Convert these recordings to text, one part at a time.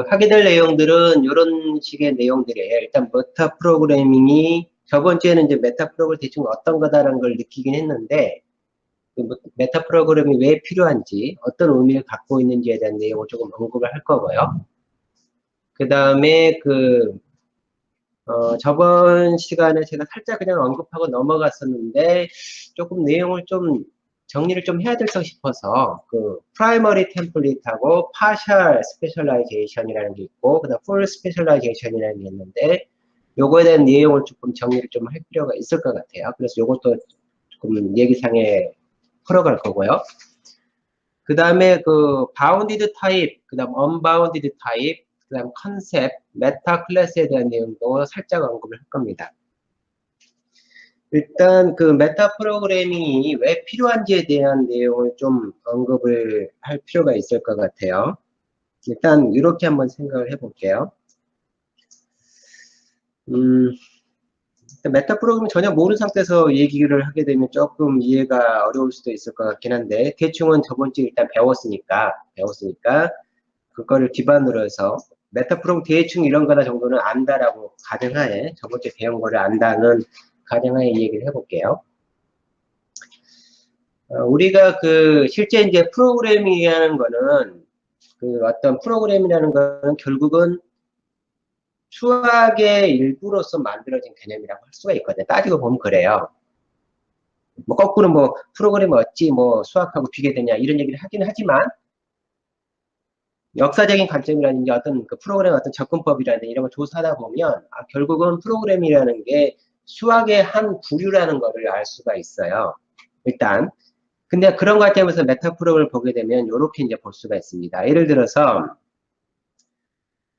하게 될 내용들은 이런 식의 내용들이에요. 일단 메타 프로그래밍이 저번 주에는 이제 메타 프로그램 대충 어떤 거다라는 걸 느끼긴 했는데 메타 프로그램이 왜 필요한지 어떤 의미를 갖고 있는지에 대한 내용을 조금 언급을 할 거고요. 그 다음에 저번 시간에 제가 살짝 그냥 언급하고 넘어갔었는데 조금 내용을 좀 정리를 좀 해야 될 것 싶어서 프라이머리 템플릿하고 파셜 스페셜라이제이션이라는 게 있고 그다음 풀 스페셜라이제이션이라는 게 있는데 요거에 대한 내용을 조금 정리를 좀 할 필요가 있을 것 같아요. 그래서 요것도 조금 얘기상에 풀어갈 거고요. 그 다음에 바운디드 타입, 그 다음 언바운디드 타입, 그 다음 컨셉, 메타 클래스에 대한 내용도 살짝 언급을 할 겁니다. 일단 메타 프로그래밍이 왜 필요한지에 대한 내용을 좀 언급을 할 필요가 있을 것 같아요. 일단 이렇게 한번 생각을 해볼게요. 메타 프로그래밍 전혀 모르는 상태에서 얘기를 하게 되면 조금 이해가 어려울 수도 있을 것 같긴 한데 대충은 저번 주에 일단 배웠으니까 그거를 기반으로 해서 메타 프로그래밍 대충 이런 거나 정도는 안다라고 가정하에 저번 주에 배운 거를 안다는 가정하에 얘기를 해볼게요. 우리가 실제 이제 프로그래밍이라는 거는 어떤 프로그램이라는 거는 결국은 수학의 일부로서 만들어진 개념이라고 할 수가 있거든요. 따지고 보면 그래요. 뭐 거꾸로 뭐 프로그램이 어찌 뭐 수학하고 비교되냐 이런 얘기를 하긴 하지만 역사적인 관점이라든지 어떤 프로그램 어떤 접근법이라든지 이런 걸 조사하다 보면 결국은 프로그램이라는 게 수학의 한 부류라는 거를 알 수가 있어요. 일단 근데 그런 관점에서 메타 프로그램을 보게 되면 이렇게 이제 볼 수가 있습니다. 예를 들어서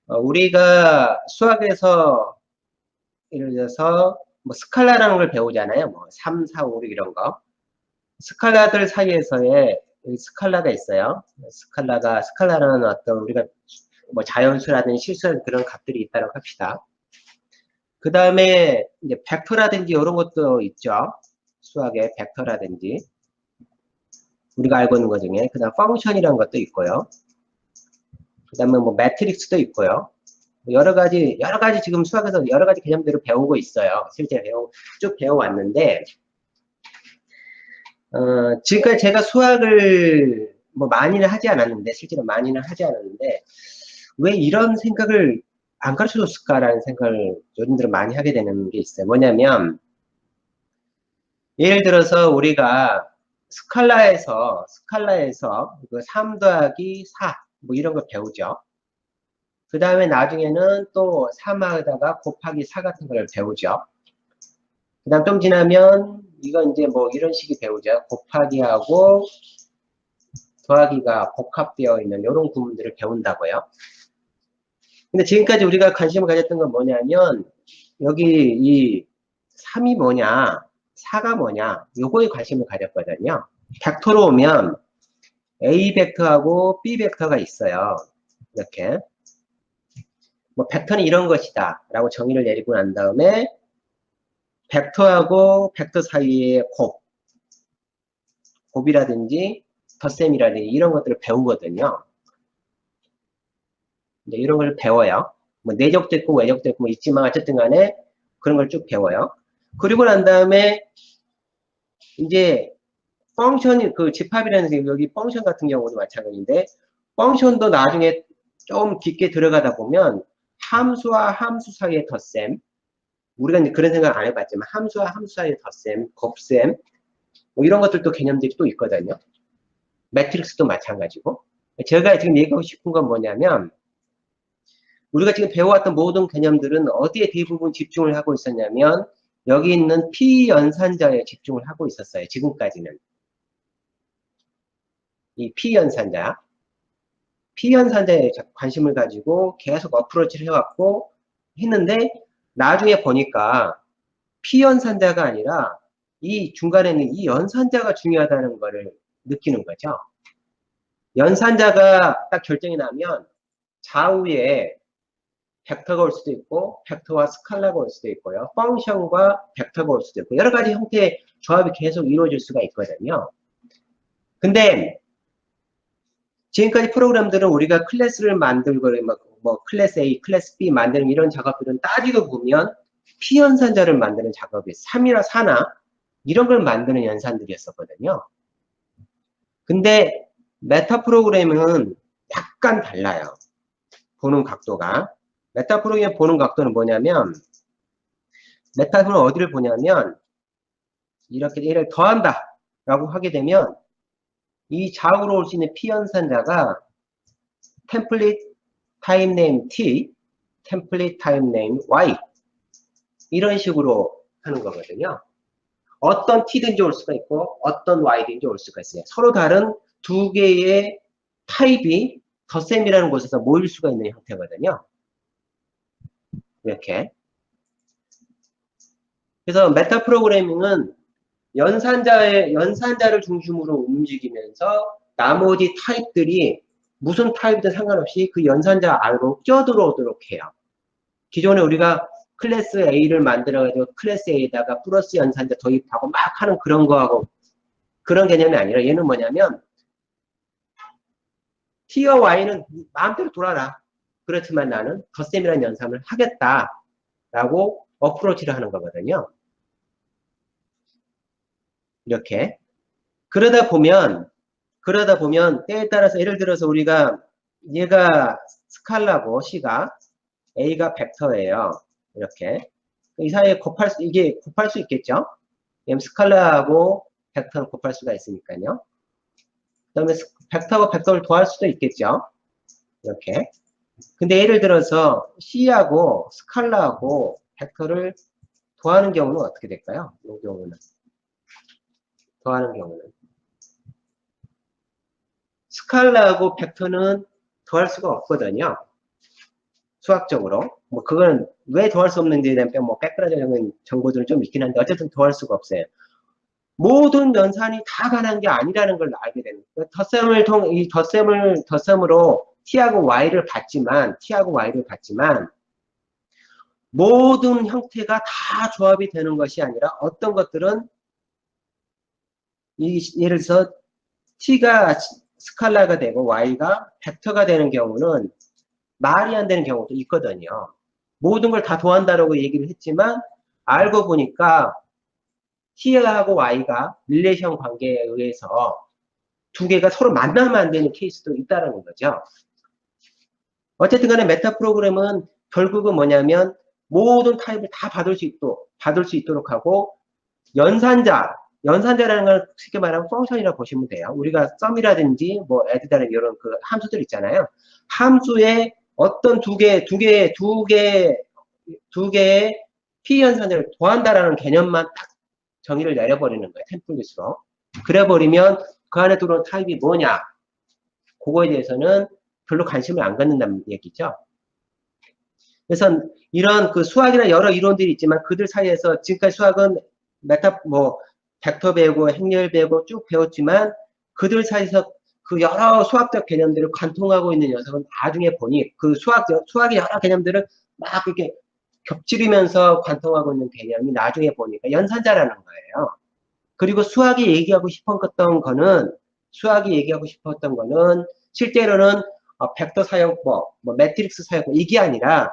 우리가 수학에서 예를 들어서 뭐 스칼라라는 걸 배우잖아요. 뭐 3, 4, 5, 6 이런 거. 스칼라들 사이에서의 스칼라가 있어요. 스칼라라는 어떤 우리가 뭐 자연수라든지 실수한 그런 값들이 있다고 합시다. 그 다음에 이제 벡터라든지 이런 것도 있죠. 수학의 벡터라든지 우리가 알고 있는 것 중에 그 다음 펑션이라는 것도 있고요. 그 다음에 뭐 매트릭스도 있고요. 여러 가지 지금 수학에서 여러 가지 개념들을 배우고 있어요. 실제 쭉 배워왔는데 지금까지 제가 수학을 뭐 많이는 하지 않았는데 실제로 많이는 하지 않았는데 왜 이런 생각을 안 가르쳐줬을까라는 생각을 요즘 들어 많이 하게 되는 게 있어요. 뭐냐면 예를 들어서 우리가 스칼라에서 3 더하기 4 뭐 이런 걸 배우죠. 그 다음에 나중에는 또 3하다가 곱하기 4 같은 걸 배우죠. 그 다음 좀 지나면 이건 이제 뭐 이런 식이 배우죠. 곱하기하고 더하기가 복합되어 있는 이런 구문들을 배운다고요. 근데 지금까지 우리가 관심을 가졌던 건 뭐냐면 여기 이 3이 뭐냐 4가 뭐냐 요거에 관심을 가졌거든요. 벡터로 오면 A 벡터하고 B 벡터가 있어요. 이렇게 뭐 벡터는 이런 것이다 라고 정의를 내리고 난 다음에 벡터하고 벡터 사이의 곱이라든지 덧셈이라든지 이런 것들을 배우거든요. 이런 걸 배워요. 뭐 내적도 있고 외적도 있고 뭐 있지만 어쨌든 간에 그런 걸 쭉 배워요. 그리고 난 다음에 이제 펑션이 집합이라는 게 여기 펑션 같은 경우도 마찬가지인데 펑션도 나중에 좀 깊게 들어가다 보면 함수와 함수 사이의 덧셈 우리가 이제 그런 생각 안 해봤지만 함수와 함수 사이의 덧셈, 곱셈 뭐 이런 것들도 개념들이 또 있거든요. 매트릭스도 마찬가지고 제가 지금 얘기하고 싶은 건 뭐냐면 우리가 지금 배워왔던 모든 개념들은 어디에 대부분 집중을 하고 있었냐면 여기 있는 P연산자에 집중을 하고 있었어요. 지금까지는. 이 P연산자에 관심을 가지고 계속 어프로치를 해왔고 했는데 나중에 보니까 P연산자가 아니라 이 중간에는 이 연산자가 중요하다는 거를 느끼는 거죠. 연산자가 딱 결정이 나면 좌우에 벡터가 올 수도 있고 벡터와 스칼라가 올 수도 있고요. 펑션과 벡터가 올 수도 있고 여러 가지 형태의 조합이 계속 이루어질 수가 있거든요. 근데 지금까지 프로그램들은 우리가 클래스를 만들고 뭐 클래스 A, 클래스 B 만드는 이런 작업들은 따지고 보면 피연산자를 만드는 작업이 3이나 4나 이런 걸 만드는 연산들이었었거든요. 근데 메타 프로그래밍은 약간 달라요. 보는 각도가. 메타 프로그래밍 보는 각도는 뭐냐면 메타 프로그래밍 어디를 보냐면 이렇게 얘를 더한다 라고 하게 되면 이 좌우로 올 수 있는 피연산자가 템플릿 타임 네임 T, 템플릿 타임 네임 Y 이런 식으로 하는 거거든요. 어떤 T든지 올 수가 있고 어떤 Y든지 올 수가 있어요. 서로 다른 두 개의 타입이 덧셈이라는 곳에서 모일 수가 있는 형태거든요. 이렇게. 그래서 메타 프로그래밍은 연산자를 중심으로 움직이면서 나머지 타입들이 무슨 타입이든 상관없이 그 연산자 안으로 껴들어오도록 해요. 기존에 우리가 클래스 A를 만들어가지고 클래스 A에다가 플러스 연산자 도입하고 막 하는 그런 거하고 그런 개념이 아니라 얘는 뭐냐면 T와 Y는 마음대로 돌아라. 그렇지만 나는 덧셈이라는 연산을 하겠다라고 어프로치를 하는 거거든요. 이렇게. 그러다 보면 때에 따라서 예를 들어서 우리가 얘가 스칼라고 C가 A가 벡터예요. 이렇게. 이 사이에 이게 곱할 수 있겠죠? 스칼라하고 벡터를 곱할 수가 있으니까요. 그 다음에 벡터와 벡터를 더할 수도 있겠죠? 이렇게. 근데 예를 들어서 C하고 스칼라하고 벡터를 더하는 경우는 어떻게 될까요? 이 경우는. 더하는 경우는. 스칼라하고 벡터는 더할 수가 없거든요. 수학적으로. 뭐, 그건 왜 더할 수 없는지에 대한 뭐, 백그라운드 정보들은 좀 있긴 한데, 어쨌든 더할 수가 없어요. 모든 연산이 다 가능한 게 아니라는 걸 알게 되는 거예요. 덧셈으로 T하고 Y를 받지만, 모든 형태가 다 조합이 되는 것이 아니라 어떤 것들은, 예를 들어서 T가 스칼라가 되고 Y가 벡터가 되는 경우는 말이 안 되는 경우도 있거든요. 모든 걸 다 더한다라고 얘기를 했지만 알고 보니까 T하고 Y가 릴레이션 관계에 의해서 두 개가 서로 만나면 안 되는 케이스도 있다는 거죠. 어쨌든 간에 메타 프로그램은 결국은 뭐냐면 모든 타입을 다 받을 수 있도록 하고 연산자라는 걸 쉽게 말하면 펑션이라고 보시면 돼요. 우리가 sum이라든지 뭐 add라는 이런 그 함수들 있잖아요. 함수에 어떤 두 개의 P연산자를 더한다라는 개념만 딱 정의를 내려버리는 거예요. 템플릿으로. 그래버리면 그 안에 들어온 타입이 뭐냐. 그거에 대해서는 별로 관심을 안 갖는다는 얘기죠. 그래서 이런 그 수학이나 여러 이론들이 있지만 그들 사이에서 지금까지 수학은 벡터 배우고 행렬 배우고 쭉 배웠지만 그들 사이에서 그 여러 수학적 개념들을 관통하고 있는 녀석은 나중에 보니 그 수학의 여러 개념들을 막 이렇게 겹치면서 관통하고 있는 개념이 나중에 보니까 연산자라는 거예요. 그리고 수학이 얘기하고 싶었던 거는 실제로는 벡터 사용법, 매트릭스 사용법 이게 아니라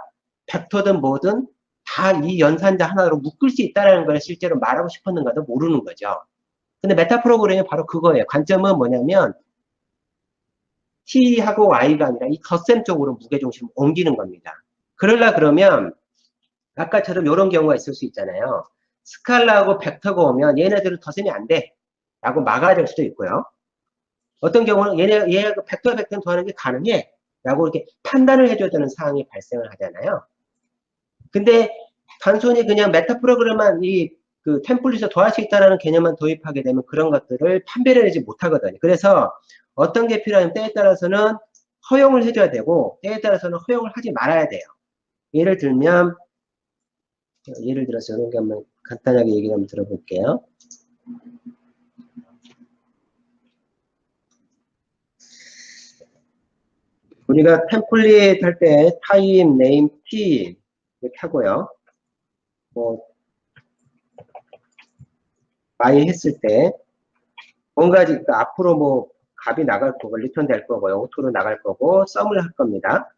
벡터든 뭐든 다 이 연산자 하나로 묶을 수 있다는 걸 실제로 말하고 싶었는가도 모르는 거죠. 근데 메타 프로그램이 바로 그거예요. 관점은 뭐냐면 T하고 Y가 아니라 이 덧셈 쪽으로 무게중심을 옮기는 겁니다. 그러면 아까처럼 이런 경우가 있을 수 있잖아요. 스칼라하고 벡터가 오면 얘네들은 덧셈이 안 돼. 라고 막아야 될 수도 있고요. 어떤 경우는 얘가 벡터는 더하는 게 가능해. 라고 이렇게 판단을 해줘야 되는 상황이 발생을 하잖아요. 근데 단순히 그냥 메타 프로그램만 그 템플릿을 더할 수 있다는 개념만 도입하게 되면 그런 것들을 판별해내지 못하거든요. 그래서 어떤 게 필요하면 때에 따라서는 허용을 해줘야 되고 때에 따라서는 허용을 하지 말아야 돼요. 예를 들어서 이런 게 한번 간단하게 얘기 한번 들어볼게요. 우리가 템플릿 할 때 타입, 네임, T 이렇게 하고요. 많이 했을 때 뭔가 앞으로 값이 나갈 거고 리턴 될 거고요. 오토로 나갈 거고 썸을 할 겁니다.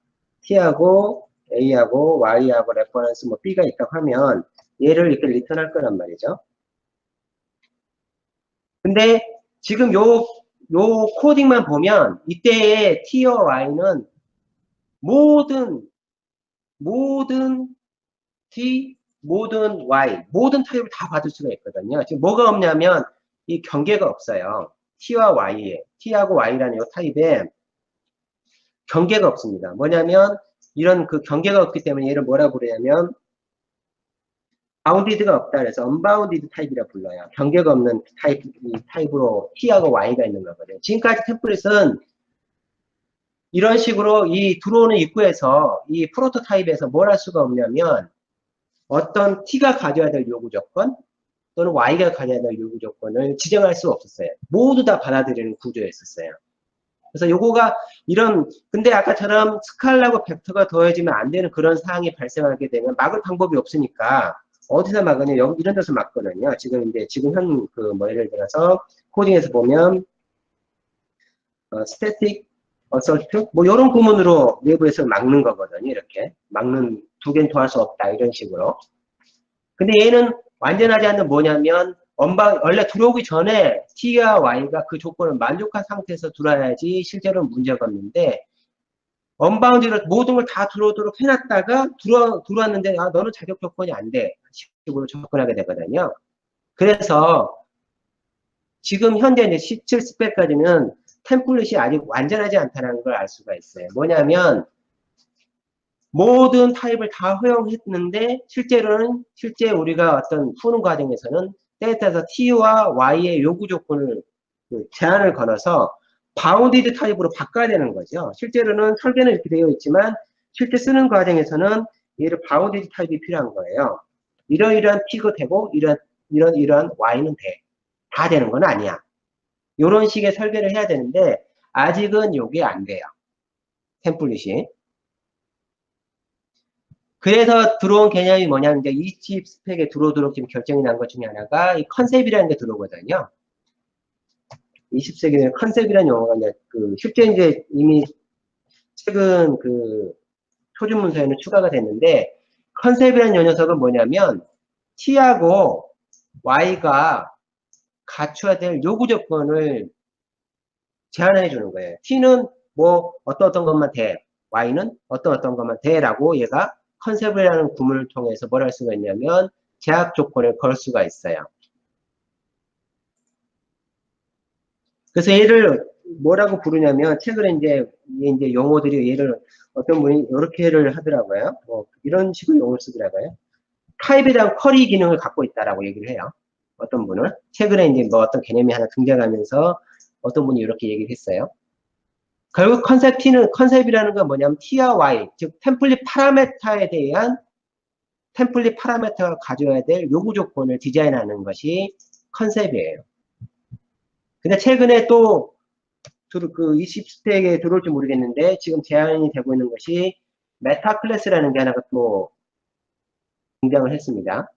T하고 A하고 Y하고 레퍼런스 뭐 B가 있다고 하면 얘를 이렇게 리턴할 거란 말이죠. 근데 지금 요 코딩만 보면 이때의 T와 Y는 모든 T, 모든 Y, 모든 타입을 다 받을 수가 있거든요. 지금 뭐가 없냐면 이 경계가 없어요. T와 Y에, T하고 Y라는 이 타입에 경계가 없습니다. 뭐냐면 이런 그 경계가 없기 때문에 얘를 뭐라고 부르냐면 바운디드가 없다 그래서 언바운디드 타입이라 불러요. 경계가 없는 타입으로 T하고 Y가 있는 거거든요. 지금까지 템플릿은 이런 식으로 이 들어오는 입구에서 이 프로토타입에서 뭘 할 수가 없냐면 어떤 T가 가져야 될 요구 조건 또는 Y가 가져야 될 요구 조건을 지정할 수 없었어요. 모두 다 받아들이는 구조였었어요. 그래서 요거가 근데 아까처럼 스칼라고 벡터가 더해지면 안 되는 그런 상황이 발생하게 되면 막을 방법이 없으니까 어디서 막으냐, 여기 이런 데서 막거든요. 지금 예를 들어서 코딩에서 보면, static assault, 뭐, 요런 구문으로 내부에서 막는 거거든요. 이렇게. 두 개는 더할 수 없다. 이런 식으로. 근데 얘는 완전하지 않는 뭐냐면, 원래 들어오기 전에 T와 Y가 그 조건을 만족한 상태에서 들어와야지 실제로는 문제가 없는데, 언바운드로 모든 걸 다 들어오도록 해놨다가 들어왔는데, 너는 자격 조건이 안 돼. 식으로 접근하게 되거든요. 그래서 지금 현재 이제 17 스펙까지는 템플릿이 아직 완전하지 않다는 걸 알 수가 있어요. 뭐냐면, 모든 타입을 다 허용했는데, 실제 우리가 어떤 푸는 과정에서는 때에 따라서 T와 Y의 요구 조건을, 제한을 걸어서, 바운디드 타입으로 바꿔야 되는 거죠. 실제로는 설계는 이렇게 되어 있지만, 실제 쓰는 과정에서는 얘를 바운디드 타입이 필요한 거예요. 이러이러한 T가 되고, 이런 Y는 돼. 다 되는 건 아니야. 이런 식의 설계를 해야 되는데, 아직은 요게 안 돼요. 템플릿이. 그래서 들어온 개념이 뭐냐면, 이제 20 스펙에 들어오도록 지금 결정이 난 것 중에 하나가 이 컨셉이라는 게 들어오거든요. 20세기에 컨셉이라는 용어가 이제 실제 이제 이미 최근 표준 문서에는 추가가 됐는데, 컨셉이라는 요 녀석은 뭐냐면, T하고 Y가 갖춰야 될 요구 조건을 제한해 주는 거예요. T는 뭐 어떤 것만 돼. Y는 어떤 것만 돼라고 얘가 컨셉이라는 구문을 통해서 뭘 할 수가 있냐면 제약 조건을 걸 수가 있어요. 그래서 얘를 뭐라고 부르냐면 최근에 이제 용어들이 얘를 어떤 분이 이렇게를 하더라고요. 뭐 이런 식으로 용어를 쓰더라고요. 타입에 대한 쿼리 기능을 갖고 있다라고 얘기를 해요. 어떤 분은 최근에 이제 뭐 어떤 개념이 하나 등장하면서 어떤 분이 이렇게 얘기를 했어요. 결국 컨셉이라는 건 뭐냐면 T와 Y, 즉 템플릿 파라메터에 대한 템플릿 파라메터가 가져야 될 요구 조건을 디자인하는 것이 컨셉이에요. 근데 최근에 또 20스택에 들어올지 모르겠는데 지금 제한이 되고 있는 것이 메타 클래스라는 게 하나가 또 등장을 했습니다.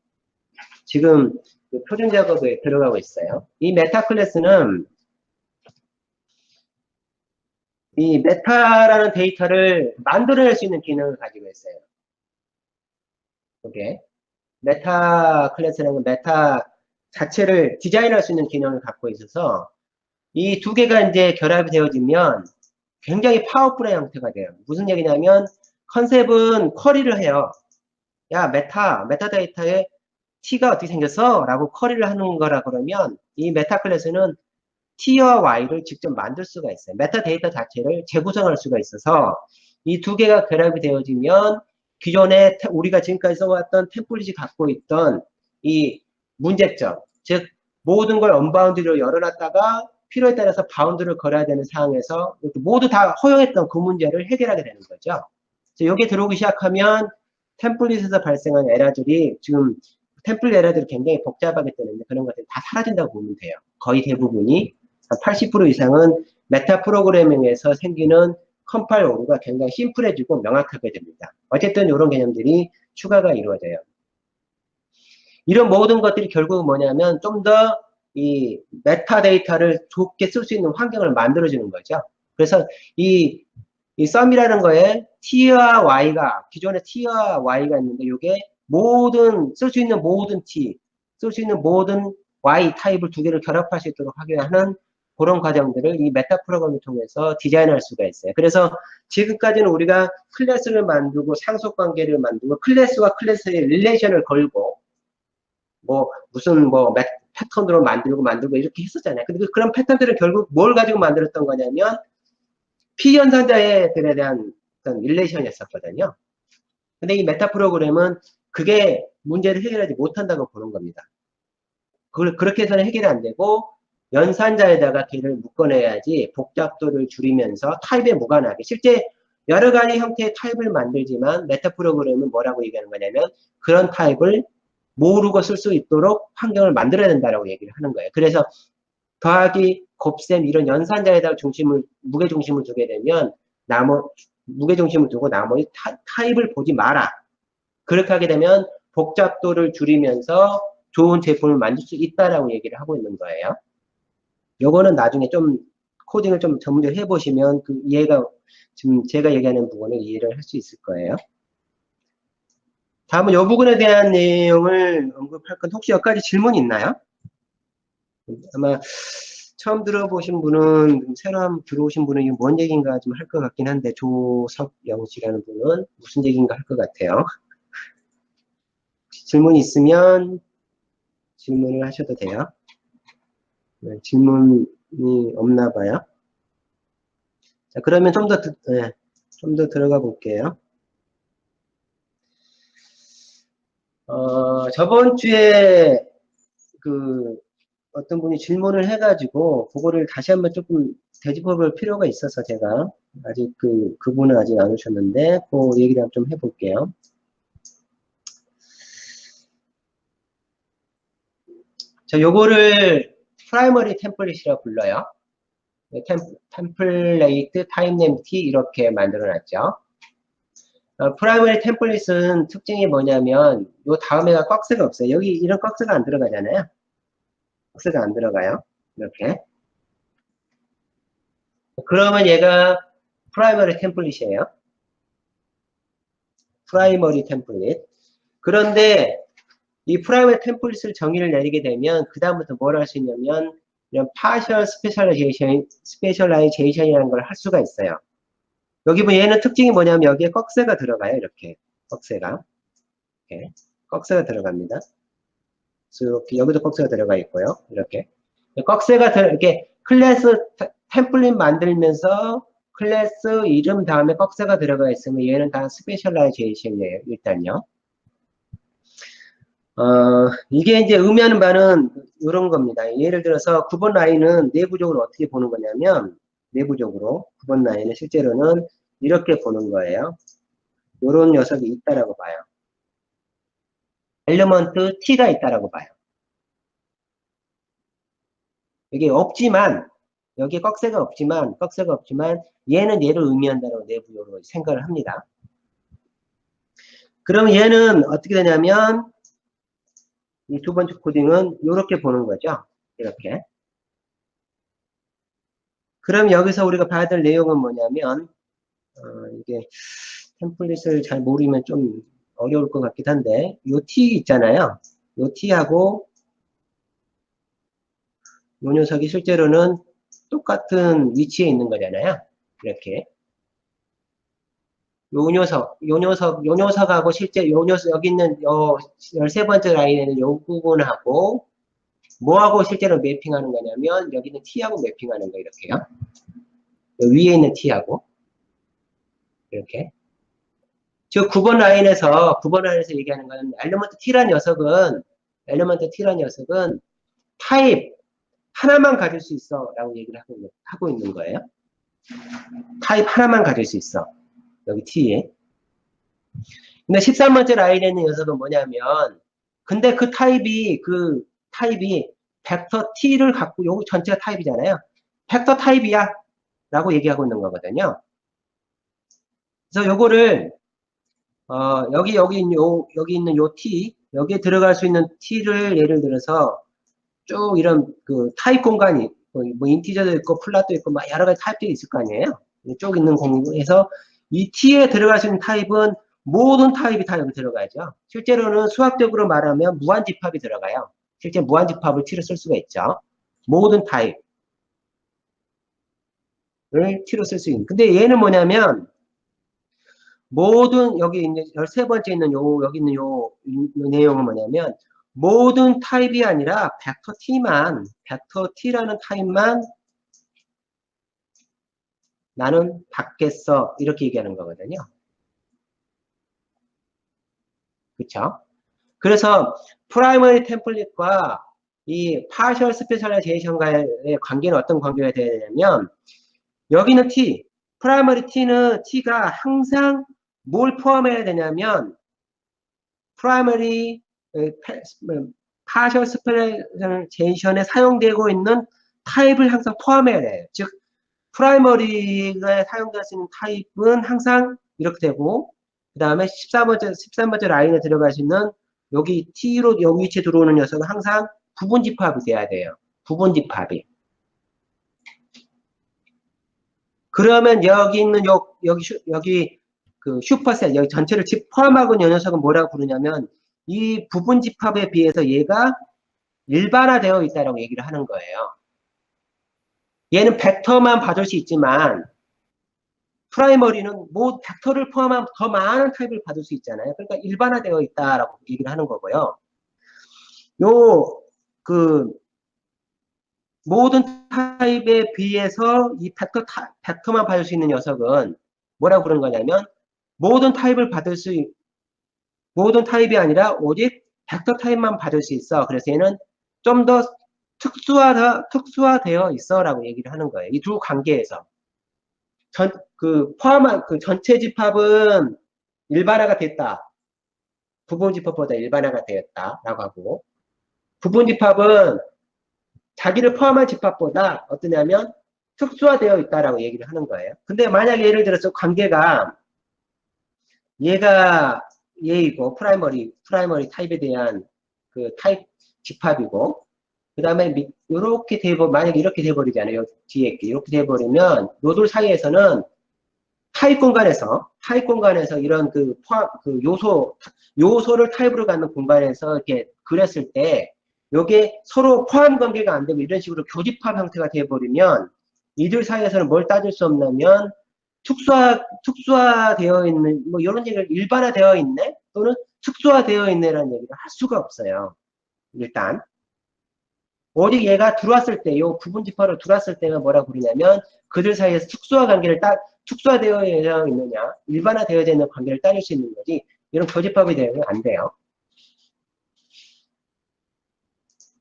지금 표준 작업에 들어가고 있어요. 이 메타 클래스는 이 메타라는 데이터를 만들어낼 수 있는 기능을 가지고 있어요. 이게 메타 클래스라는 건 메타 자체를 디자인할 수 있는 기능을 갖고 있어서 이 두 개가 이제 결합이 되어지면 굉장히 파워풀한 형태가 돼요. 무슨 얘기냐면 컨셉은 쿼리를 해요. 야, 메타데이터에 T가 어떻게 생겼어? 라고 쿼리를 하는 거라 그러면 이 메타 클래스는 T와 Y를 직접 만들 수가 있어요. 메타데이터 자체를 재구성할 수가 있어서 이 두 개가 결합이 되어지면 기존에 우리가 지금까지 써왔던 템플릿이 갖고 있던 이 문제점, 즉 모든 걸 언바운드로 열어놨다가 필요에 따라서 바운드를 걸어야 되는 상황에서 모두 다 허용했던 그 문제를 해결하게 되는 거죠. 그래서 여기에 들어오기 시작하면 템플릿에서 발생한 에러들이 지금 템플릿 에러들이 굉장히 복잡하기 때문에 그런 것들이 다 사라진다고 보면 돼요. 거의 대부분이 한 80% 이상은 메타 프로그래밍에서 생기는 컴파일 오류가 굉장히 심플해지고 명확하게 됩니다. 어쨌든 이런 개념들이 추가가 이루어져요. 이런 모든 것들이 결국은 뭐냐면 좀 더 이 메타데이터를 좋게 쓸 수 있는 환경을 만들어주는 거죠. 그래서 이 썸이라는 거에 t와 y가 기존에 t와 y가 있는데 이게 모든 쓸 수 있는 모든 t, 쓸 수 있는 모든 y 타입을 두 개를 결합할 수 있도록 하기 위한 그런 과정들을 이 메타 프로그램을 통해서 디자인할 수가 있어요. 그래서 지금까지는 우리가 클래스를 만들고 상속 관계를 만들고 클래스와 클래스의 릴레이션을 걸고 뭐 무슨 뭐 패턴으로 만들고 이렇게 했었잖아요. 근데 그런 패턴들은 결국 뭘 가지고 만들었던 거냐면 피연산자들에 대한 어떤 릴레이션이었었거든요. 근데 이 메타 프로그램은 그게 문제를 해결하지 못한다고 보는 겁니다. 그렇게 해서는 해결이 안 되고 연산자에다가 걔를 묶어내야지 복잡도를 줄이면서 타입에 무관하게 실제 여러 가지 형태의 타입을 만들지만 메타 프로그램은 뭐라고 얘기하는 거냐면 그런 타입을 모르고 쓸 수 있도록 환경을 만들어야 된다라고 얘기를 하는 거예요. 그래서 더하기 곱셈 이런 연산자에다가 무게 중심을 두게 되면 무게 중심을 두고 나머지 타입을 보지 마라. 그렇게 하게 되면 복잡도를 줄이면서 좋은 제품을 만들 수 있다라고 얘기를 하고 있는 거예요. 요거는 나중에 좀 코딩을 좀 전문적으로 해보시면 그 이해가 지금 제가 얘기하는 부분을 이해를 할 수 있을 거예요. 다음은 이 부분에 대한 내용을 언급할 건 혹시 여기까지 질문 있나요? 아마 처음 들어보신 분은 새로 들어오신 분은 이게 뭔 얘기인가 좀 할 것 같긴 한데 조석영 씨라는 분은 무슨 얘기인가 할 것 같아요. 질문 있으면 질문을 하셔도 돼요. 네, 질문이 없나 봐요. 자, 그러면 좀 더 들어가 볼게요. 저번 주에 어떤 분이 질문을 해가지고 그거를 다시 한번 조금 되짚어 볼 필요가 있어서 제가 아직 그분은 아직 안 오셨는데 그 얘기를 좀 해볼게요. 자, 요거를 프라이머리 템플릿이라고 불러요. 템플레이트 타입네임 T 이렇게 만들어 놨죠. 프라이머리 템플릿은 특징이 뭐냐면 요 다음에가 꺽쇠가 없어요. 여기 이런 꺽쇠가 안 들어가잖아요. 꺽쇠가 안 들어가요. 이렇게. 그러면 얘가 프라이머리 템플릿이에요. 프라이머리 템플릿. 그런데 이 프라이머리 템플릿을 정의를 내리게 되면 그 다음부터 뭘 할 수 있냐면 이런 파셜 스페셜라이제이션이라는 걸 할 수가 있어요. 여기 보면 얘는 특징이 뭐냐면 여기에 꺽쇠가 들어가요. 이렇게 꺽쇠가 이렇게 꺽쇠가 들어갑니다. 이렇게 여기도 꺽쇠가 들어가 있고요. 이렇게 꺽쇠가 이렇게 클래스 템플릿 만들면서 클래스 이름 다음에 꺽쇠가 들어가 있으면 얘는 다 스페셜라이제이션이에요. 일단요. 이게 이제 의미하는 바는 이런 겁니다. 예를 들어서 9번 라인은 내부적으로 어떻게 보는 거냐면 내부적으로 9번 라인은 실제로는 이렇게 보는 거예요. 이런 녀석이 있다라고 봐요. 엘리먼트 T가 있다라고 봐요. 이게 없지만 여기에 꺽쇠가 없지만 얘는 얘를 의미한다고 내부적으로 생각을 합니다. 그럼 얘는 어떻게 되냐면 이 두 번째 코딩은 이렇게 보는 거죠. 이렇게. 그럼 여기서 우리가 봐야 될 내용은 뭐냐면 이게 템플릿을 잘 모르면 좀 어려울 것 같긴 한데 요 T 있잖아요. 요 T하고 요 녀석이 실제로는 똑같은 위치에 있는 거잖아요. 이렇게. 요 녀석하고 실제 요 녀석, 여기 있는 요 13번째 라인에는 요 부분하고 뭐하고 실제로 매핑하는 거냐면 여기 있는 T하고 매핑하는 거 이렇게요. 위에 있는 T하고 이렇게. 즉 9번 라인에서 얘기하는 거는 엘리먼트 T란 녀석은 타입 하나만 가질 수 있어 라고 얘기를 하고 있는 거예요. 타입 하나만 가질 수 있어. 여기 T에. 근데 13번째 라인에 있는 녀석은 뭐냐면 근데 그 타입이 벡터 T를 갖고 여기 전체가 타입이잖아요. 벡터 타입이야 라고 얘기하고 있는 거거든요. 그래서 요거를 여기 있는 요 T 여기에 들어갈 수 있는 T를 예를 들어서 쭉 이런 타입 공간이 뭐 인티저도 있고 플랫도 있고 막 여러 가지 타입들이 있을 거 아니에요. 쭉 있는 공간에서 이 T에 들어갈 수 있는 타입은 모든 타입이 다 여기 들어가죠. 실제로는 수학적으로 말하면 무한집합이 들어가요. 실제 무한집합을 T로 쓸 수가 있죠. 모든 타입을 T로 쓸 수 있는. 근데 얘는 뭐냐면 모든 여기 있는 13번째 있는 여기 있는 요 내용은 뭐냐면 모든 타입이 아니라 벡터 T라는 타입만 나는 받겠어. 이렇게 얘기하는 거거든요. 그쵸? 그래서 프라이머리 템플릿과 이 파셜 스페셜라이제이션과의 관계는 어떤 관계가 되냐면 여기는 T, 프라이머리 T는 T가 항상 뭘 포함해야 되냐면 프라이머리 파셜 스페셜라이제이션에 사용되고 있는 타입을 항상 포함해야 돼요. 즉 프라이머리가 사용될 수 있는 타입은 항상 이렇게 되고 그 다음에 13번째 라인에 들어갈 수 있는 여기 T로 여기 위치에 들어오는 녀석은 항상 부분집합이 돼야 돼요. 부분집합이. 그러면 여기 있는 여기 그 슈퍼셋 여기 전체를 포함하고 있는 녀석은 뭐라고 부르냐면 이 부분집합에 비해서 얘가 일반화되어 있다라고 얘기를 하는 거예요. 얘는 벡터만 받을 수 있지만 프라이머리는 뭐 벡터를 포함한 더 많은 타입을 받을 수 있잖아요. 그러니까 일반화되어 있다라고 얘기를 하는 거고요. 요 그 모든 타입에 비해서 이 벡터만 받을 수 있는 녀석은 뭐라고 그런 거냐면 모든 타입을 받을 수 모든 타입이 아니라 오직 벡터 타입만 받을 수 있어. 그래서 얘는 좀 더 특수화되어 있어라고 얘기를 하는 거예요. 이 두 관계에서 포함한 그 전체 집합은 일반화가 됐다. 부분 집합보다 일반화가 되었다라고 하고 부분 집합은 자기를 포함한 집합보다 어떠냐면 특수화되어 있다라고 얘기를 하는 거예요. 근데 만약에 예를 들어서 관계가 얘가 얘이고 프라이머리 타입에 대한 그 타입 집합이고 그 다음에 이렇게 돼버 만약에 이렇게 돼버리잖아요. 뒤에 이렇게 돼버리면 요들 사이에서는 타입 공간에서 이런 그 요소를 타입으로 갖는 공간에서 이렇게 그렸을 때, 요게 서로 포함 관계가 안 되고 이런 식으로 교집합 형태가 되어버리면, 이들 사이에서는 뭘 따질 수 없냐면, 특수화되어 있는, 뭐, 이런 얘기를 일반화되어 있네? 또는 특수화되어 있네라는 얘기를 할 수가 없어요. 일단. 오직 얘가 들어왔을 때, 요 부분 집합으로 들어왔을 때는 뭐라고 부르냐면, 그들 사이에서 특수화되어 있느냐, 일반화되어 있는 관계를 따질 수 있는 거지, 이런 교집합이 되면 안 돼요.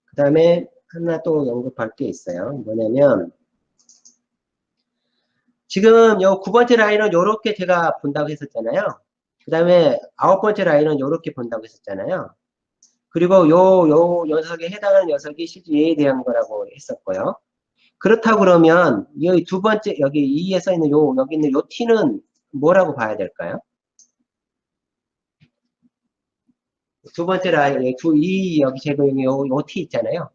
그 다음에 하나 또 언급할 게 있어요. 뭐냐면, 지금 요 9번째 라인은 요렇게 제가 본다고 했었잖아요. 그 다음에 9번째 라인은 요렇게 본다고 했었잖아요. 그리고 요 녀석에 해당하는 녀석이 실제 얘에 대한 거라고 했었고요. 그렇다고 그러면 이 두 번째 여기 2에 써 있는 여기 있는 요 t는 뭐라고 봐야 될까요? 두 번째 라인 여기 제거용이 요 t 있잖아요.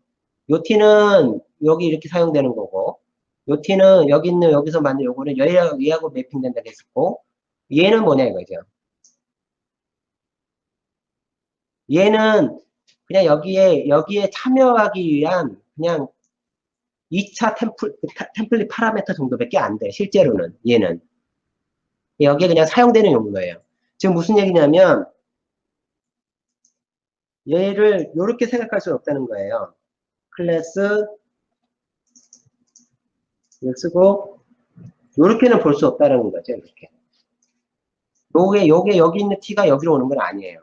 요 t는 여기 이렇게 사용되는 거고 요 t는 여기 있는 여기서 만든 요거는 얘하고 매핑된다고 했었고 얘는 뭐냐 이거죠. 얘는 그냥 여기에 참여하기 위한 그냥 2차 템플릿 파라미터 정도밖에 안 돼. 실제로는 얘는 여기에 그냥 사용되는 용도예요. 지금 무슨 얘기냐면 얘를 이렇게 생각할 수는 없다는 거예요. 클래스 쓰고 이렇게는 볼 수 없다는 거죠. 이렇게. 요게 여기 있는 t가 여기로 오는 건 아니에요.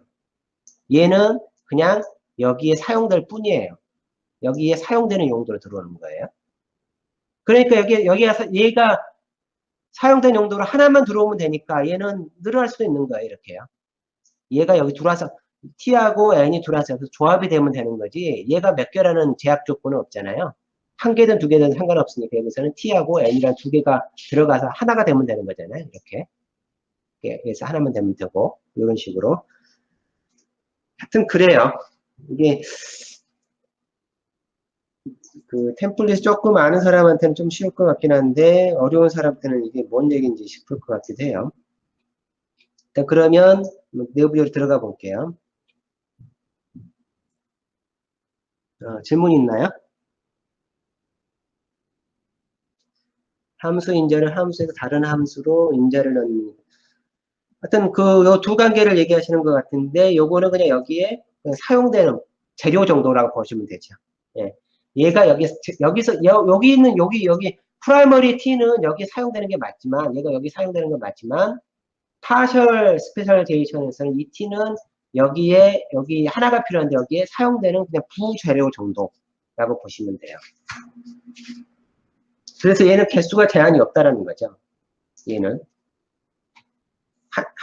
얘는 그냥 여기에 사용될 뿐이에요. 여기에 사용되는 용도로 들어오는 거예요. 그러니까 얘가 사용된 용도로 하나만 들어오면 되니까 얘는 늘어날 수도 있는 거예요. 이렇게요. 얘가 여기 들어와서 t하고 n이 들어와서 조합이 되면 되는 거지 얘가 몇 개라는 제약 조건은 없잖아요. 한 개든 두 개든 상관없으니까 여기서는 t하고 n이란 두 개가 들어가서 하나가 되면 되는 거잖아요. 이렇게. 그래서 하나만 되면 되고 이런 식으로 하여튼 그래요. 이게 그 템플릿 조금 아는 사람한테는 좀 쉬울 것 같긴 한데 어려운 사람한테는 이게 뭔 얘기인지 싶을 것 같기도 해요. 그러면 내부적으로 들어가 볼게요. 질문 있나요? 함수 인자를 함수에서 다른 함수로 인자를 넣는. 하여튼 요 두 관계를 얘기하시는 것 같은데, 요거는 그냥 여기에 그냥 사용되는 재료 정도라고 보시면 되죠. 예. 얘가 여기서, 여기 있는, 여기, 프라이머리 t는 여기 사용되는 게 맞지만, 얘가 여기 사용되는 건 맞지만, 파셜 스페셜제이션에서는 이 t는 여기 하나가 필요한데, 여기에 사용되는 그냥 부재료 정도라고 보시면 돼요. 그래서 얘는 개수가 제한이 없다라는 거죠. 얘는.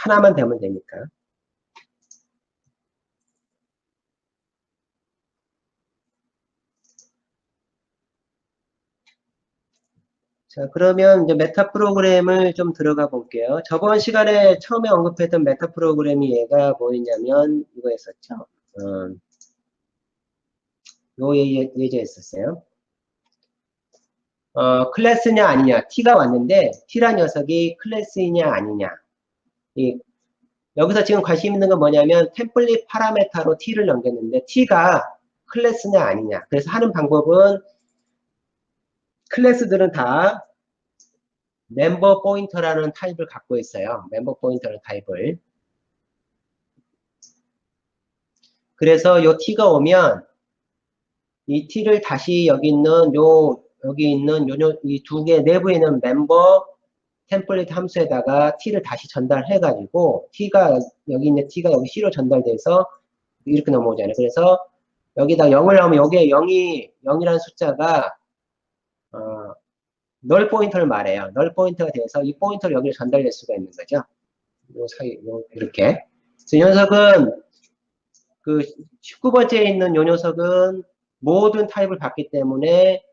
하나만 되면 되니까. 자, 그러면 이제 메타 프로그램을 좀 들어가 볼게요. 저번 시간에 처음에 언급했던 메타 프로그램이 얘가 뭐였냐면 이거였었죠. 요 예제였었어요. 클래스냐 아니냐. T가 왔는데 T란 녀석이 클래스이냐 아니냐. 여기서 지금 관심 있는 건 뭐냐면 템플릿 파라메타로 T를 넘겼는데 T가 클래스냐 아니냐. 그래서 하는 방법은 클래스들은 다 멤버 포인터라는 타입을 갖고 있어요. 멤버 포인터라는 타입을. 그래서 요 t가 오면 이 t를 다시 여기 있는 이 두 개 내부에 있는 멤버 템플릿 함수에다가 t를 다시 전달해가지고 t가 여기 있는 t가 여기 c로 전달돼서 이렇게 넘어오잖아요. 그래서 여기다 0을 넣으면 여기에 0이라는 숫자가 널 포인터를 말해요. 널 포인터가 돼서 이 포인터를 여기로 전달될 수가 있는 거죠. 이렇게. 그래서 이 녀석은 그 19번째에 있는 요 녀석은 모든 타입을 받기 때문에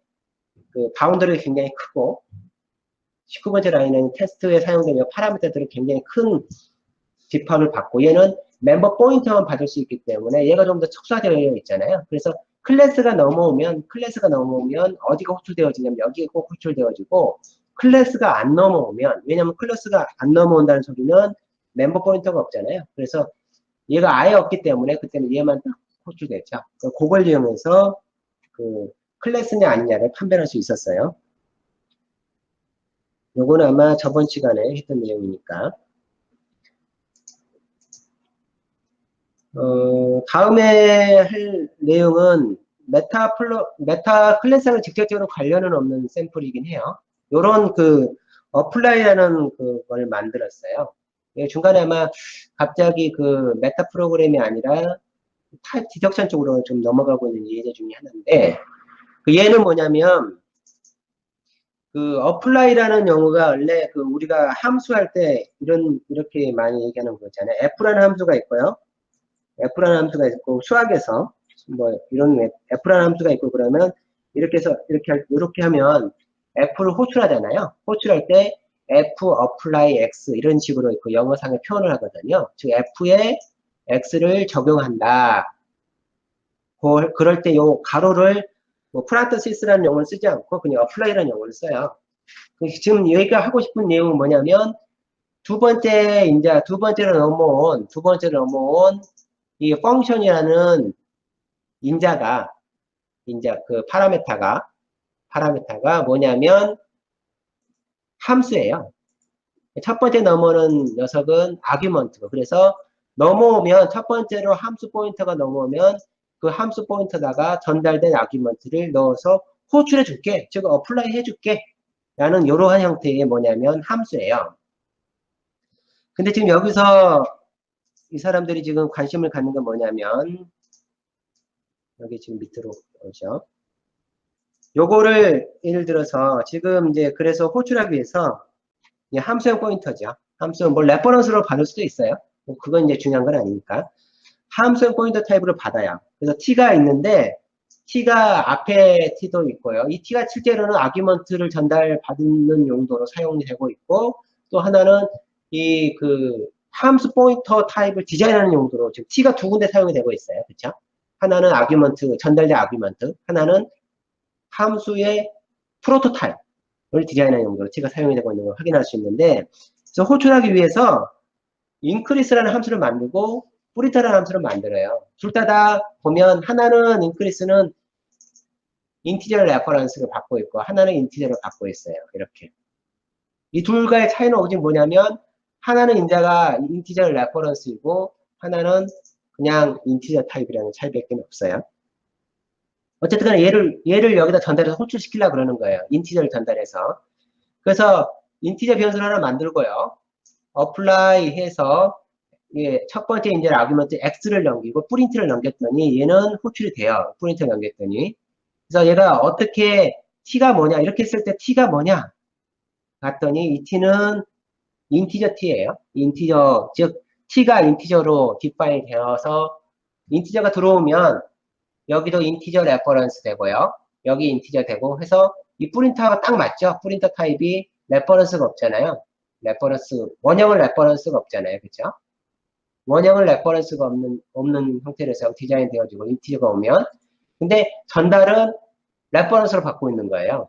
그 바운더리가 굉장히 크고 19번째 라인은 테스트에 사용되는 파라미터들이 굉장히 큰 집합을 받고 얘는 멤버 포인터만 받을 수 있기 때문에 얘가 좀 더 척사되어 있잖아요. 그래서 클래스가 넘어오면 어디가 호출되어지냐면 여기에 꼭 호출되어지고 클래스가 안 넘어오면 왜냐면 클래스가 안 넘어온다는 소리는 멤버 포인터가 없잖아요. 그래서 얘가 아예 없기 때문에 그때는 얘만 딱 호출됐죠. 그걸 이용해서 그 클래스냐 아니냐를 판별할 수 있었어요. 요거는 아마 저번 시간에 했던 내용이니까. 다음에 할 내용은 메타 클래스하고 직접적으로 관련은 없는 샘플이긴 해요. 요런 어플라이라는 그걸 만들었어요. 중간에 아마 갑자기 메타 프로그램이 아니라 타입 디덕션 쪽으로 좀 넘어가고 있는 예제 중에 하나인데, 얘는 뭐냐면, 어플라이라는 용어가 원래 우리가 함수할 때 이렇게 많이 얘기하는 거 있잖아요. F라는 함수가 있고요. F라는 함수가 있고, 수학에서, 이런 F라는 함수가 있고, 그러면, 이렇게 하면, F를 호출하잖아요. 호출할 때, F apply X, 이런 식으로 영어상에 표현을 하거든요. 즉, F에 X를 적용한다. 그럴 때 요 가로를, 프란테시스라는 용어를 쓰지 않고, 그냥 apply라는 용어를 써요. 지금 여기가 하고 싶은 내용은 뭐냐면, 두 번째로 넘어온, 이 펑션이라는 파라메타가 뭐냐면 함수예요. 첫 번째 넘어오는 녀석은 아규먼트고, 그래서 첫 번째로 함수 포인터가 넘어오면 그 함수 포인터다가 전달된 아규먼트를 넣어서 호출해 줄게, 즉 어플라이 해줄게 라는 이러한 형태의 뭐냐면 함수예요. 근데 지금 여기서 이 사람들이 지금 관심을 갖는 건 뭐냐면, 여기 지금 밑으로 오죠. 요거를 예를 들어서 지금 이제 그래서 호출하기 위해서 함수형 포인터죠. 함수형 레퍼런스로 받을 수도 있어요. 그건 이제 중요한 건 아니니까. 함수형 포인터 타입으로 받아요. 그래서 t가 있는데 t가 앞에 t도 있고요. 이 t가 실제로는 아규먼트를 전달받는 용도로 사용되고 있고, 또 하나는 함수 포인터 타입을 디자인하는 용도로 지금 t가 두 군데 사용이 되고 있어요. 그렇죠? 하나는 전달된 아규먼트, 하나는 함수의 프로토타입을 디자인하는 용도로 t가 사용이 되고 있는 걸 확인할 수 있는데, 그래서 호출하기 위해서 increase라는 함수를 만들고 뿌리터라는 함수를 만들어요. 둘 다 보면 하나는 increase는 인티저 레퍼런스를 받고 있고 하나는 인티저를 받고 있어요. 이렇게. 이 둘과의 차이는 오직 뭐냐면 하나는 인티저 레퍼런스이고 하나는 그냥 인티저 타입이라는 차이밖에 없어요. 어쨌든 간에 얘를 여기다 전달해서 호출시키려고 그러는 거예요. 인티저를 전달해서. 그래서 인티저 변수를 하나 만들고요. apply 해서 예, 첫 번째 이제 아규먼트 x를 넘기고 프린트를 넘겼더니 얘는 호출이 돼요. 프린트를 넘겼더니. 그래서 얘가 어떻게 t가 뭐냐 이렇게 했을 때 t가 뭐냐 봤더니 이 t는 인티저 t예요. 인티저 즉 t가 인티저로 디파인 되어서 인티저가 들어오면 여기도 인티저 레퍼런스 되고요. 여기 인티저 되고 해서 이 프린터가 딱 맞죠? 프린터 타입이 레퍼런스가 없잖아요. 원형은 레퍼런스가 없잖아요. 그렇죠? 원형은 레퍼런스가 없는 형태로서 디자인 되어지고 인티저가 오면 근데 전달은 레퍼런스로 받고 있는 거예요.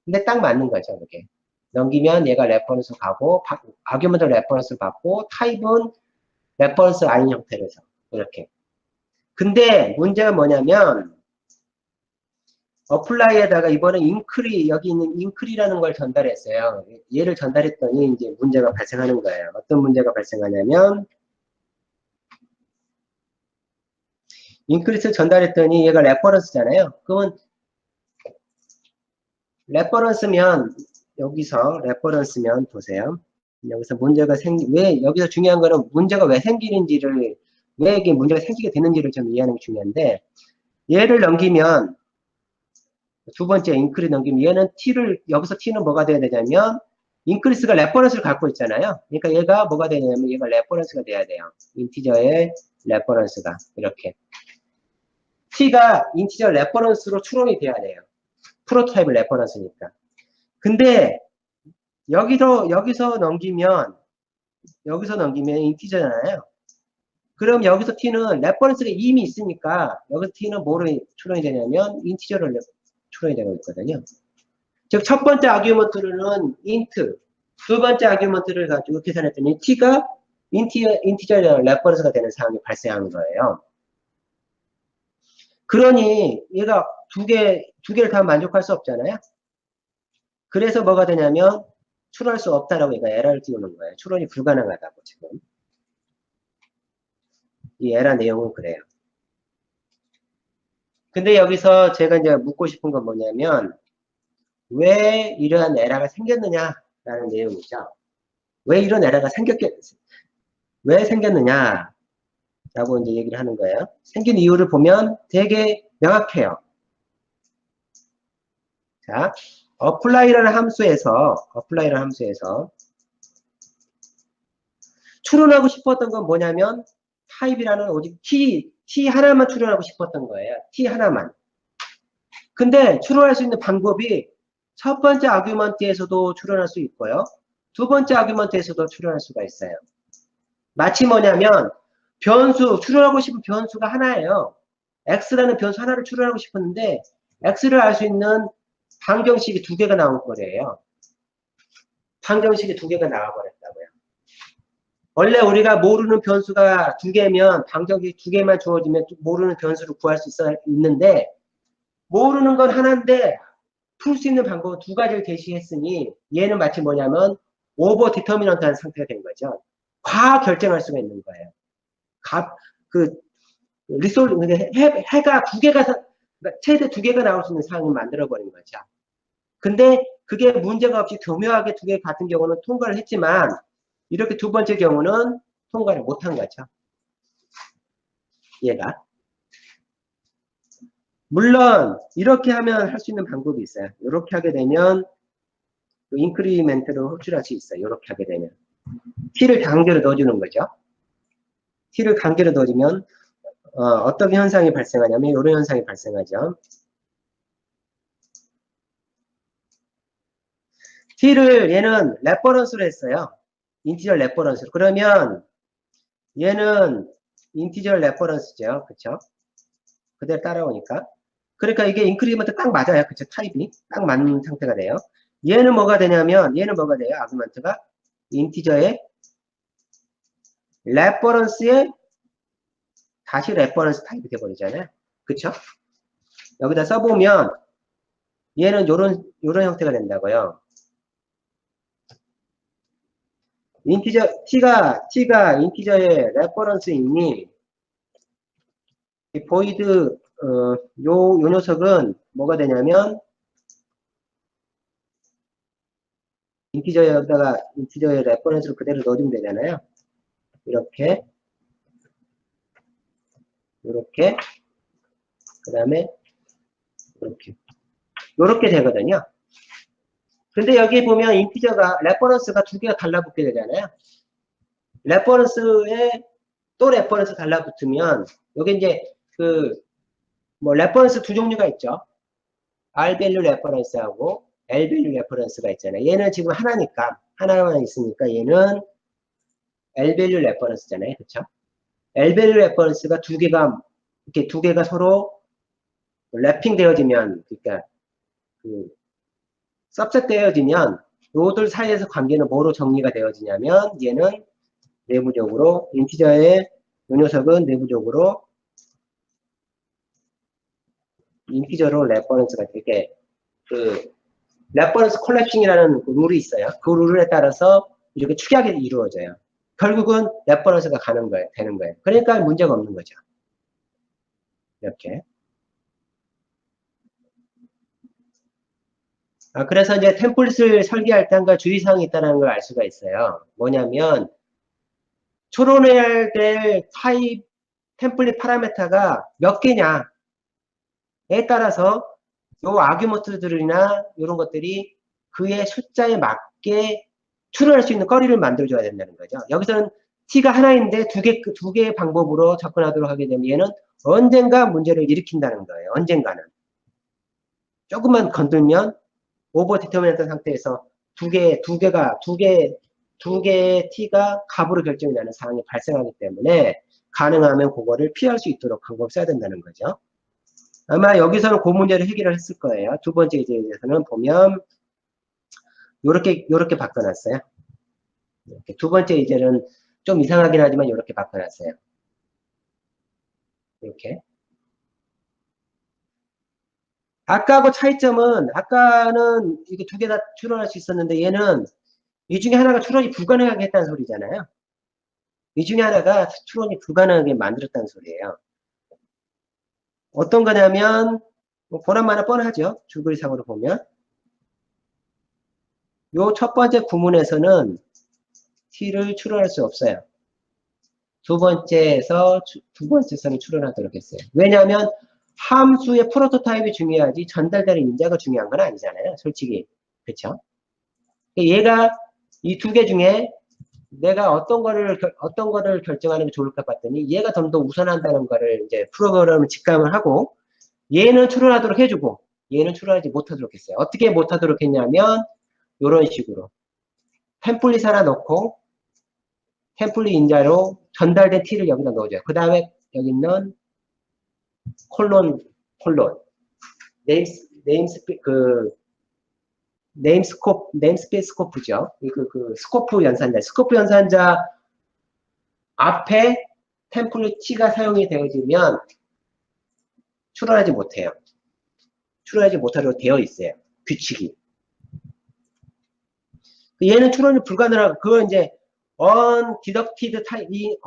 근데 딱 맞는 거죠, 이게. 넘기면 얘가 레퍼런스 가고, 아규먼트 레퍼런스 받고, 타입은 레퍼런스 아닌 형태로서. 이렇게. 근데 문제가 뭐냐면, 어플라이에다가 이번에 여기 있는 인크리라는 걸 전달했어요. 얘를 전달했더니 이제 문제가 발생하는 거예요. 어떤 문제가 발생하냐면, 인크리스를 전달했더니 얘가 레퍼런스잖아요. 그러면 레퍼런스면 여기서 레퍼런스면 보세요. 여기서 문제가 왜 여기서 중요한 거는 문제가 왜 생기는지를 왜 이게 문제가 생기게 되는지를 좀 이해하는 게 중요한데 얘를 넘기면 두 번째 인크리 넘기면 얘는 여기서 t는 뭐가 돼야 되냐면 인크리스가 레퍼런스를 갖고 있잖아요. 그러니까 얘가 뭐가 되냐면 얘가 레퍼런스가 돼야 돼요. 인티저의 레퍼런스가 이렇게 t가 인티저 레퍼런스로 추론이 돼야 돼요. 프로타입 레퍼런스니까. 근데 여기서 넘기면 인티저잖아요. 그럼 여기서 t는 레퍼런스가 이미 있으니까 여기서 t는 뭐로 추론이 되냐면 인티저로 추론이 되고 있거든요. 즉 첫 번째 아규먼트는 int, 두 번째 아규먼트를 가지고 계산했더니 t가 인티저 레퍼런스가 되는 상황이 발생한 거예요. 그러니 얘가 두 개를 다 만족할 수 없잖아요. 그래서 뭐가 되냐면 추론할 수 없다라고 얘가 에러를 띄우는 거예요. 추론이 불가능하다고 지금. 이 에러 내용은 그래요. 근데 여기서 제가 이제 묻고 싶은 건 뭐냐면 왜 이러한 에러가 생겼느냐라는 내용이죠. 왜 이런 에러가 왜 생겼느냐라고 이제 얘기를 하는 거예요. 생긴 이유를 보면 되게 명확해요. 자, apply라는 함수에서 추론하고 싶었던 건 뭐냐면 타입이라는 오직 t 하나만 추론하고 싶었던 거예요. t 하나만. 근데 추론할 수 있는 방법이 첫 번째 아규먼트에서도 추론할 수 있고요. 두 번째 아규먼트에서도 추론할 수가 있어요. 마치 뭐냐면 추론하고 싶은 변수가 하나예요. x라는 변수 하나를 추론하고 싶었는데 x를 알 수 있는 방정식이 두 개가 나올 거래요. 방정식이 두 개가 나와버렸다고요. 원래 우리가 모르는 변수가 두 개면 방정식 두 개만 주어지면 모르는 변수를 구할 수 있는데 모르는 건 하나인데 풀 수 있는 방법은 두 가지를 제시했으니 얘는 마치 뭐냐면 오버 디터미넌트한 상태가 된 거죠. 과학 결정할 수가 있는 거예요. 해가 두 개가 최대 두 개가 나올 수 있는 상황을 만들어버린 거죠. 근데 그게 문제가 없이 교묘하게 두 개 같은 경우는 통과를 했지만 이렇게 두 번째 경우는 통과를 못한 거죠. 얘가. 물론 이렇게 하면 할 수 있는 방법이 있어요. 이렇게 하게 되면 인크리멘트로 호출할 수 있어요. 이렇게 하게 되면. t를 강제로 넣어주는 거죠. t를 강제로 넣어주면 어떤 현상이 발생하냐면 이런 현상이 발생하죠. t를 얘는 레퍼런스로 했어요. 인티저 레퍼런스로. 그러면 얘는 인티저 레퍼런스죠. 그쵸? 그대로 따라오니까. 그러니까 이게 인크리먼트 딱 맞아요. 그쵸? 타입이 딱 맞는 상태가 돼요. 얘는 뭐가 되냐면 얘는 뭐가 돼요? 아규먼트가 인티저의 레퍼런스에 다시 레퍼런스 타입이 돼버리잖아요. 그쵸? 여기다 써보면 얘는 요런 형태가 된다고요. 인티저, t가 인티저의 레퍼런스이니, 이 보이드, 요 녀석은 뭐가 되냐면, 인티저의 레퍼런스를 그대로 넣어주면 되잖아요. 이렇게, 그 다음에, 이렇게 되거든요. 근데 여기 보면 인티저가, 레퍼런스가 두 개가 달라붙게 되잖아요. 레퍼런스에 또 레퍼런스 달라붙으면, 여기 이제 레퍼런스 두 종류가 있죠. R-value 레퍼런스하고 L-value 레퍼런스가 있잖아요. 얘는 지금 하나만 있으니까 얘는 L-value 레퍼런스잖아요. 그쵸? L-value 레퍼런스가 이렇게 두 개가 서로 랩핑 되어지면, 그러니까, subset 되어지면, 요들 사이에서 관계는 뭐로 정리가 되어지냐면, 얘는 내부적으로, 인티저의 요 녀석은 내부적으로 인티저로 레퍼런스가 되게, 레퍼런스 콜랩싱이라는 룰이 있어요. 그 룰에 따라서 이렇게 축약이 이루어져요. 결국은 레퍼런스가 되는 거예요. 그러니까 문제가 없는 거죠. 이렇게. 그래서 이제 템플릿을 설계할 때 한 가지 주의사항이 있다는 걸 알 수가 있어요. 뭐냐면, 추론해야 될 타입 템플릿 파라메타가 몇 개냐에 따라서 요 아규먼트들이나 이런 것들이 그의 숫자에 맞게 추론할 수 있는 거리를 만들어줘야 된다는 거죠. 여기서는 t가 하나인데 두 개의 방법으로 접근하도록 하게 되면 얘는 언젠가 문제를 일으킨다는 거예요. 언젠가는. 조금만 건들면 오버 디터미넌트 상태에서 두 개의 t가 값으로 결정이 나는 상황이 발생하기 때문에 가능하면 그거를 피할 수 있도록 방법을 써야 된다는 거죠. 아마 여기서는 그 문제를 해결을 했을 거예요. 두 번째 예제에서는 보면 요렇게 바꿔놨어요. 이렇게 두 번째 예제는 좀 이상하긴 하지만 요렇게 바꿔놨어요. 이렇게. 아까하고 차이점은 아까는 이게 두 개 다 추론할 수 있었는데 얘는 이 중에 하나가 추론이 불가능하게 했다는 소리잖아요. 이 중에 하나가 추론이 불가능하게 만들었다는 소리예요. 어떤 거냐면 보나마나 뻔하죠. 줄거리상으로 보면 요 첫 번째 구문에서는 t를 추론할 수 없어요. 두 번째에서는 추론하도록 했어요. 왜냐하면 함수의 프로토타입이 중요하지 전달되는 인자가 중요한 건 아니잖아요. 솔직히. 그쵸? 얘가 이 두 개 중에 내가 어떤 거를 결정하는 게 좋을까 봤더니 얘가 좀 더 우선한다는 거를 이제 프로그램을 직감을 하고 얘는 추론하도록 해주고 얘는 추론하지 못하도록 했어요. 어떻게 못하도록 했냐면 이런 식으로 템플릿 하나 넣고 템플릿 인자로 전달된 t를 여기다 넣어줘요. 그 다음에 여기 있는 콜론 네임스코프죠. 스코프 연산자 앞에 템플릿 t가 사용이 되어지면 추론하지 못해요. 추론하지 못하도록 되어 있어요. 규칙이. 얘는 추론이 불가능하고 그거 이제 undeducted 타입이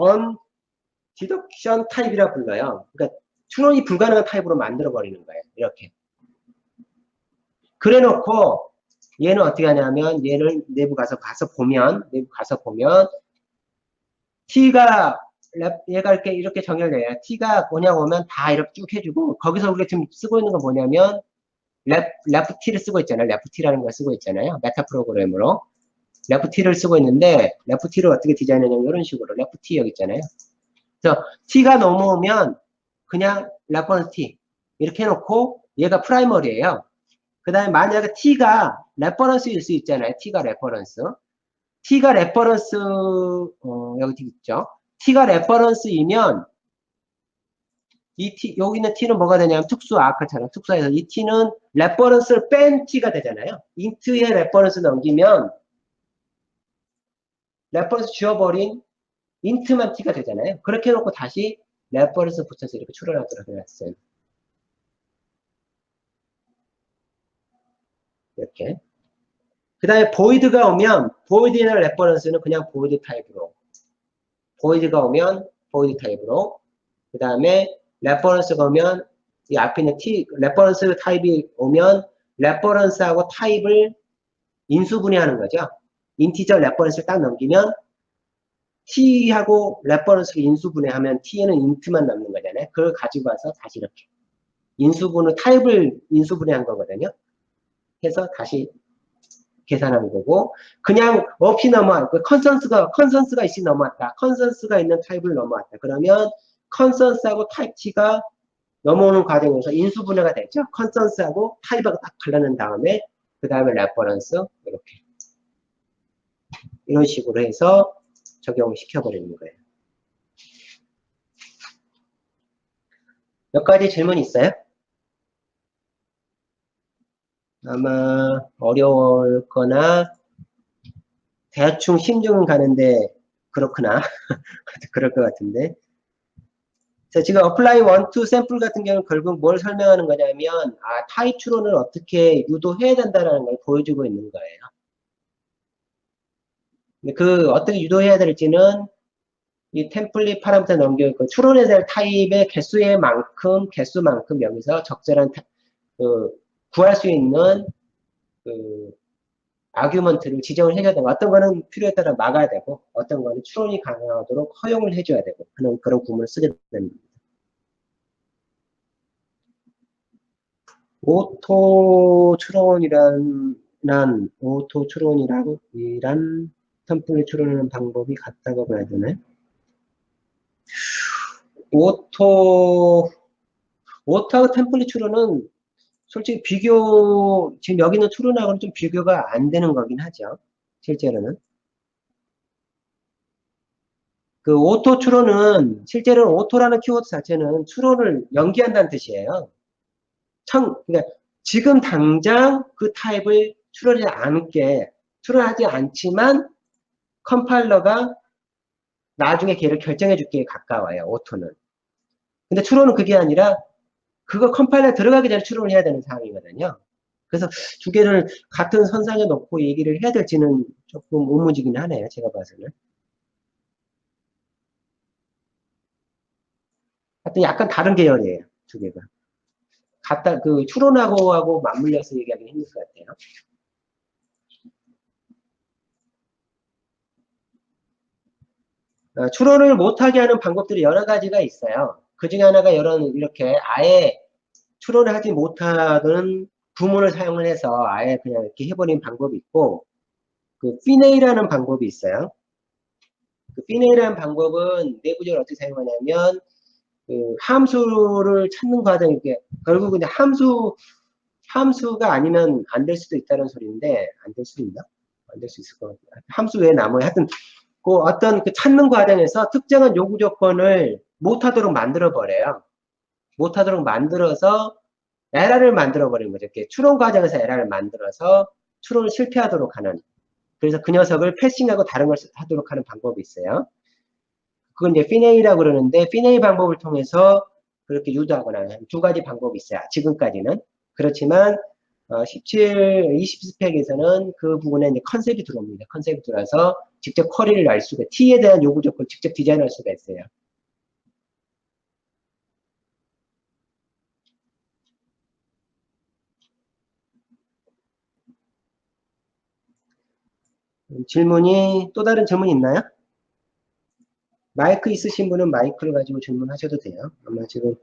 undeduction 타입이라 불러요. 그러니까 추론이 불가능한 타입으로 만들어 버리는 거예요. 이렇게. 그래 놓고 얘는 어떻게 하냐면 얘를 내부 가서 보면 t가 얘가 이렇게 정렬돼요. t가 뭐냐고 하면 다 이렇게 쭉 해주고 거기서 우리가 지금 쓰고 있는 건 뭐냐면 left를 쓰고 있잖아요. left라는 걸 쓰고 있잖아요. 메타 프로그램으로 left를 쓰고 있는데 left를 어떻게 디자인하냐면 이런 식으로 left 여기 있잖아요. 그래서 t가 넘어오면 그냥 레퍼런스 t 이렇게 해놓고 얘가 프라이머리예요. 그 다음에 만약에 t가 레퍼런스일 수 있잖아요. t가 레퍼런스 여기 있죠. t가 레퍼런스이면 여기 있는 t는 뭐가 되냐면 아까처럼 특수해서 이 t는 레퍼런스를 뺀 t가 되잖아요. int에 레퍼런스 넘기면 레퍼런스 지워버린 int만 t가 되잖아요. 그렇게 해놓고 다시 레퍼런스 붙여서 이렇게 추론하도록 해놨어요. 이렇게. 그 다음에 void가 오면 void나 레퍼런스는 그냥 void 타입으로, void가 오면 void 타입으로, 그 다음에 레퍼런스가 오면 이 앞에 있는 레퍼런스 타입이 오면 레퍼런스하고 타입을 인수분해하는 거죠. 인티저 레퍼런스를 딱 넘기면 t하고 레퍼런스를 인수분해하면 t에는 int만 남는 거잖아요. 그걸 가지고 와서 다시 이렇게 인수분해 타입을 인수분해한 거거든요. 해서 다시 계산하는 거고, 그냥 없이 넘어왔고, 컨센스가 있이 넘어왔다. 컨센스가 있는 타입을 넘어왔다. 그러면 컨센스하고 타입 t가 넘어오는 과정에서 인수분해가 되죠. 컨센스하고 타입하고 딱 갈라낸 다음에 그 다음에 레퍼런스 이렇게 이런 식으로 해서 적용을 시켜버리는 거예요. 몇 가지 질문 있어요? 아마 어려울 거나 대충 심증은 가는데 그렇구나. 그럴 것 같은데. 자, 지금 apply 1, 2 샘플 같은 경우는 결국 뭘 설명하는 거냐면 타입 추론을 어떻게 유도해야 된다는 걸 보여주고 있는 거예요. 그 어떻게 유도해야 될지는 이 템플릿 파라미터 넘겨있고 추론해야 될 타입의 개수만큼 여기서 적절한 구할 수 있는 아규먼트를 지정을 해줘야 되고, 어떤 거는 필요에 따라 막아야 되고, 어떤 거는 추론이 가능하도록 허용을 해줘야 되고 하는 그런 구문을 쓰게 됩니다. 오토 추론이란 템플릿 추론하는 방법이 같다고 봐야 되나요? 오토하고 템플릿 추론은 솔직히 지금 여기 있는 추론하고는 좀 비교가 안 되는 거긴 하죠. 실제로는. 그 오토 추론은, 실제로는 오토라는 키워드 자체는 추론을 연기한다는 뜻이에요. 그러니까 지금 당장 그 타입을 추론하지 않지만 컴파일러가 나중에 걔를 결정해 줄게 가까워요, 오토는. 근데 추론은 그게 아니라 그거 컴파일러에 들어가기 전에 추론을 해야 되는 상황이거든요. 그래서 두 개를 같은 선상에 놓고 얘기를 해야 될지는 조금 의문이긴 하네요, 제가 봐서는. 하여튼 약간 다른 계열이에요, 두 개가. 추론하고 맞물려서 얘기하기 힘들 것 같아요. 추론을 못하게 하는 방법들이 여러 가지가 있어요. 그 중에 하나가 이렇게 아예 추론을 하지 못하는 구문을 사용을 해서 아예 그냥 이렇게 해버리는 방법이 있고, 그 피네이라는 방법이 있어요. 그 피네이라는 방법은 내부적으로 어떻게 사용하냐면, 그 함수를 찾는 과정이 결국은 함수가 아니면 안 될 수도 있다는 소리인데, 안 될 수 있나? 안 될 수 있을 것 같아요. 함수 외에 나머지 하여튼 어떤 찾는 과정에서 특정한 요구 조건을 못하도록 만들어버려요. 못하도록 만들어서 에러를 만들어버리는 거죠. 이렇게 추론 과정에서 에러를 만들어서 추론을 실패하도록 하는. 그래서 그 녀석을 패싱하고 다른 걸 하도록 하는 방법이 있어요. 그건 이제 피네이라고 그러는데, 피네이 방법을 통해서 그렇게 유도하거나 두 가지 방법이 있어요. 지금까지는. 그렇지만 20 스펙에서는 그 부분에 이제 컨셉이 들어옵니다. 컨셉이 들어와서 직접 쿼리를 알 수가, T에 대한 요구 조건을 직접 디자인할 수가 있어요. 또 다른 질문 있나요? 마이크 있으신 분은 마이크를 가지고 질문하셔도 돼요. 아마 지금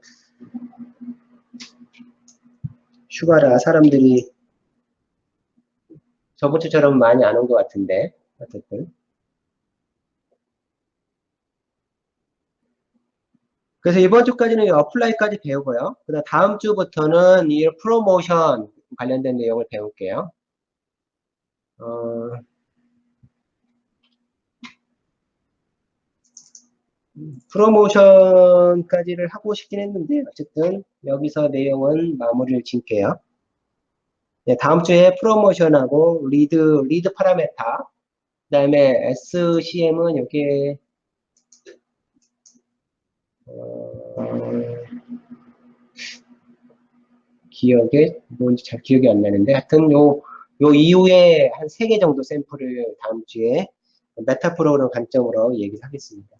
휴가라 사람들이 저번 주처럼 많이 안 온 것 같은데, 어쨌든. 그래서 이번 주까지는 어플라이까지 배우고요. 그다음 다음 주부터는 이 프로모션 관련된 내용을 배울게요. 프로모션까지를 하고 싶긴 했는데 어쨌든 여기서 내용은 마무리를 짓게요. 네, 다음 주에 프로모션하고 리드 파라메타, 그 다음에 SCM은 여기에 기억에 뭔지 잘 기억이 안 나는데 하여튼 요 이후에 한 3개 정도 샘플을 다음 주에 메타 프로그램 관점으로 얘기를 하겠습니다.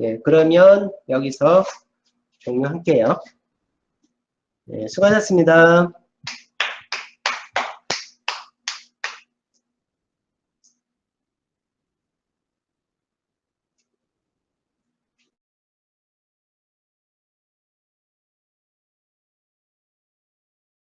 예, 그러면 여기서 종료할게요. 예, 수고하셨습니다.